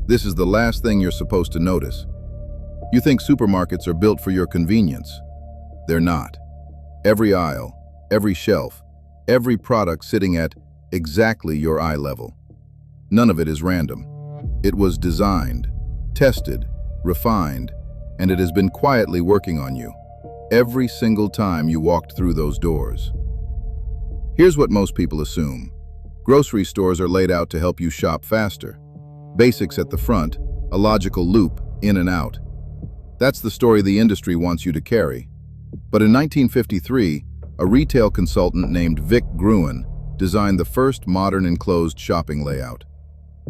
This is the last thing you're supposed to notice. You think supermarkets are built for your convenience. They're not. Every aisle, every shelf, every product sitting at exactly your eye level. None of it is random. It was designed, tested, refined, and it has been quietly working on you every single time you walked through those doors. Here's what most people assume. Grocery stores are laid out to help you shop faster. Basics at the front, a logical loop, in and out. That's the story the industry wants you to carry. But in 1953, a retail consultant named Vic Gruen designed the first modern enclosed shopping layout.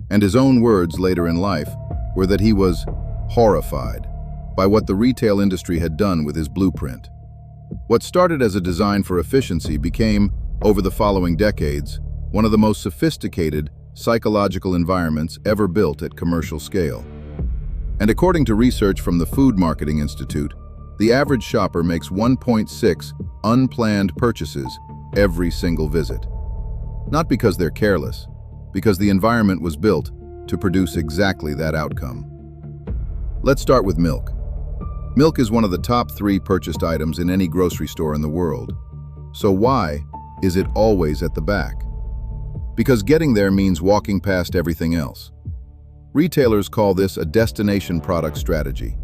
And his own words later in life were that he was horrified by what the retail industry had done with his blueprint. What started as a design for efficiency became, over the following decades, one of the most sophisticated psychological environments ever built at commercial scale. And according to research from the Food Marketing Institute, the average shopper makes 1.6 unplanned purchases every single visit. Not because they're careless, because the environment was built to produce exactly that outcome. Let's start with milk. Milk is one of the top 3 purchased items in any grocery store in the world. So why is it always at the back? Because getting there means walking past everything else. Retailers call this a destination product strategy,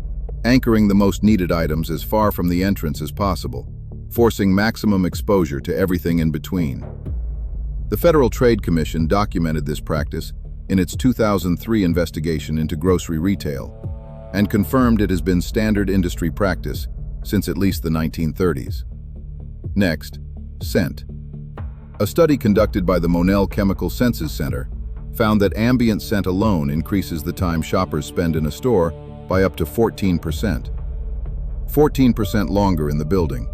anchoring the most needed items as far from the entrance as possible, forcing maximum exposure to everything in between. The Federal Trade Commission documented this practice in its 2003 investigation into grocery retail, and confirmed it has been standard industry practice since at least the 1930s. Next, scent. A study conducted by the Monell Chemical Senses Center found that ambient scent alone increases the time shoppers spend in a store by up to 14%. 14% longer in the building.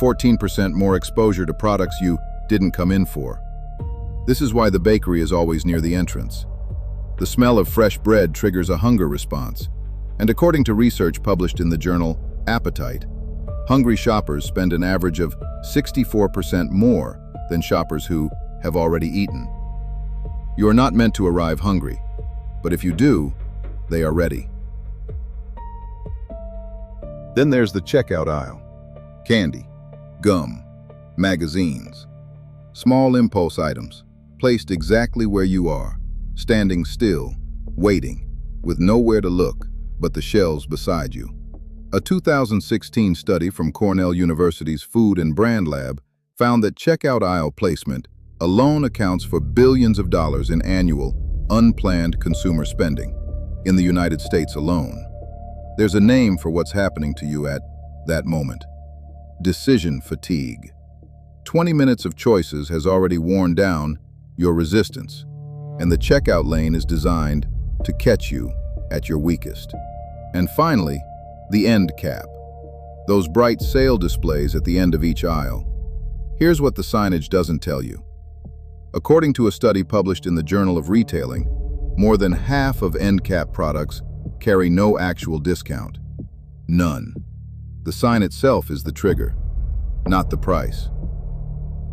14% more exposure to products you didn't come in for. This is why the bakery is always near the entrance. The smell of fresh bread triggers a hunger response. And according to research published in the journal Appetite, hungry shoppers spend an average of 64% more than shoppers who have already eaten. You are not meant to arrive hungry, but if you do, they are ready. Then there's the checkout aisle. Candy, gum, magazines. Small impulse items, placed exactly where you are, standing still, waiting, with nowhere to look but the shelves beside you. A 2016 study from Cornell University's Food and Brand Lab found that checkout aisle placement alone accounts for billions of dollars in annual, unplanned consumer spending in the United States alone. There's a name for what's happening to you at that moment. Decision fatigue. 20 minutes of choices has already worn down your resistance, and the checkout lane is designed to catch you at your weakest. And finally, the end cap. Those bright sale displays at the end of each aisle. Here's what the signage doesn't tell you. According to a study published in the Journal of Retailing, more than half of end cap products carry no actual discount. None. The sign itself is the trigger, not the price.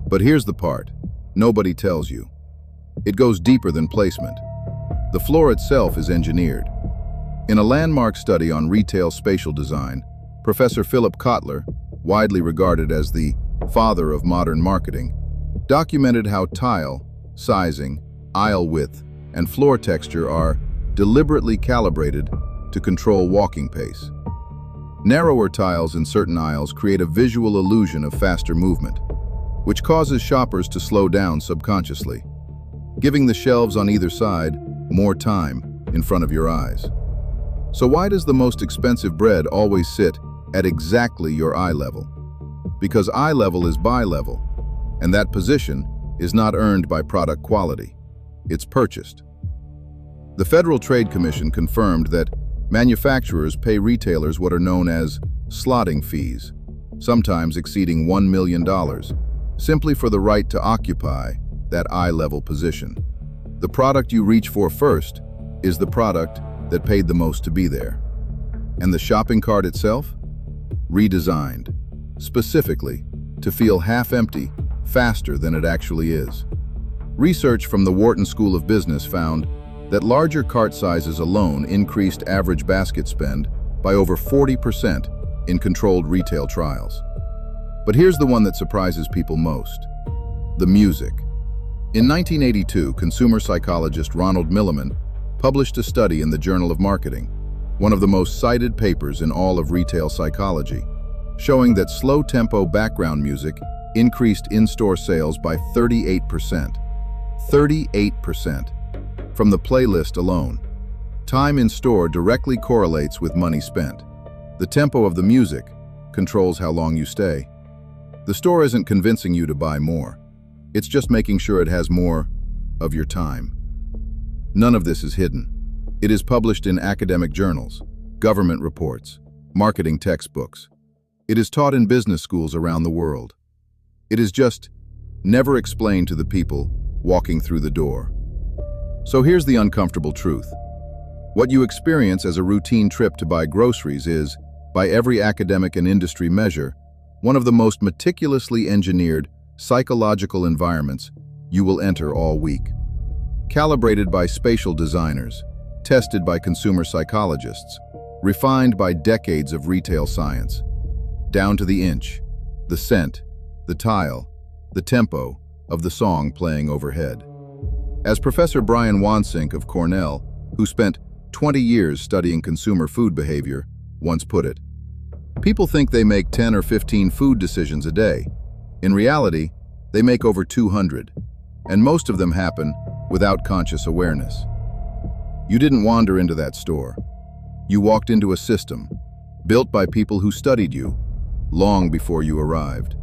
But here's the part nobody tells you. It goes deeper than placement. The floor itself is engineered. In a landmark study on retail spatial design, Professor Philip Kotler, widely regarded as the father of modern marketing, documented how tile, sizing, aisle width, and floor texture are deliberately calibrated to control walking pace. Narrower tiles in certain aisles create a visual illusion of faster movement, which causes shoppers to slow down subconsciously, giving the shelves on either side more time in front of your eyes. So why does the most expensive bread always sit at exactly your eye level? Because eye level is buy level, and that position is not earned by product quality. It's purchased. The Federal Trade Commission confirmed that manufacturers pay retailers what are known as slotting fees, sometimes exceeding $1 million, simply for the right to occupy that eye-level position. The product you reach for first is the product that paid the most to be there. And the shopping cart itself? Redesigned, specifically to feel half empty faster than it actually is. Research from the Wharton School of Business found that larger cart sizes alone increased average basket spend by over 40% in controlled retail trials. But here's the one that surprises people most: the music. In 1982, consumer psychologist Ronald Milliman published a study in the Journal of Marketing, one of the most cited papers in all of retail psychology, showing that slow-tempo background music increased in-store sales by 38%. 38% from the playlist alone. Time in store directly correlates with money spent. The tempo of the music controls how long you stay. The store isn't convincing you to buy more. It's just making sure it has more of your time. None of this is hidden. It is published in academic journals, government reports, marketing textbooks. It is taught in business schools around the world. It is just never explained to the people walking through the door. So here's the uncomfortable truth. What you experience as a routine trip to buy groceries is, by every academic and industry measure, one of the most meticulously engineered psychological environments you will enter all week. Calibrated by spatial designers, tested by consumer psychologists, refined by decades of retail science, down to the inch, the scent, the tile, the tempo of the song playing overhead. As Professor Brian Wansink of Cornell, who spent 20 years studying consumer food behavior, once put it, people think they make 10 or 15 food decisions a day. In reality, they make over 200, and most of them happen without conscious awareness. You didn't wander into that store. You walked into a system built by people who studied you long before you arrived.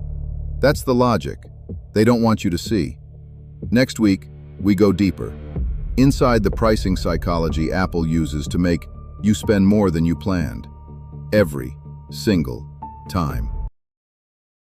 That's the logic they don't want you to see. Next week, we go deeper, inside the pricing psychology Apple uses to make you spend more than you planned, every single time.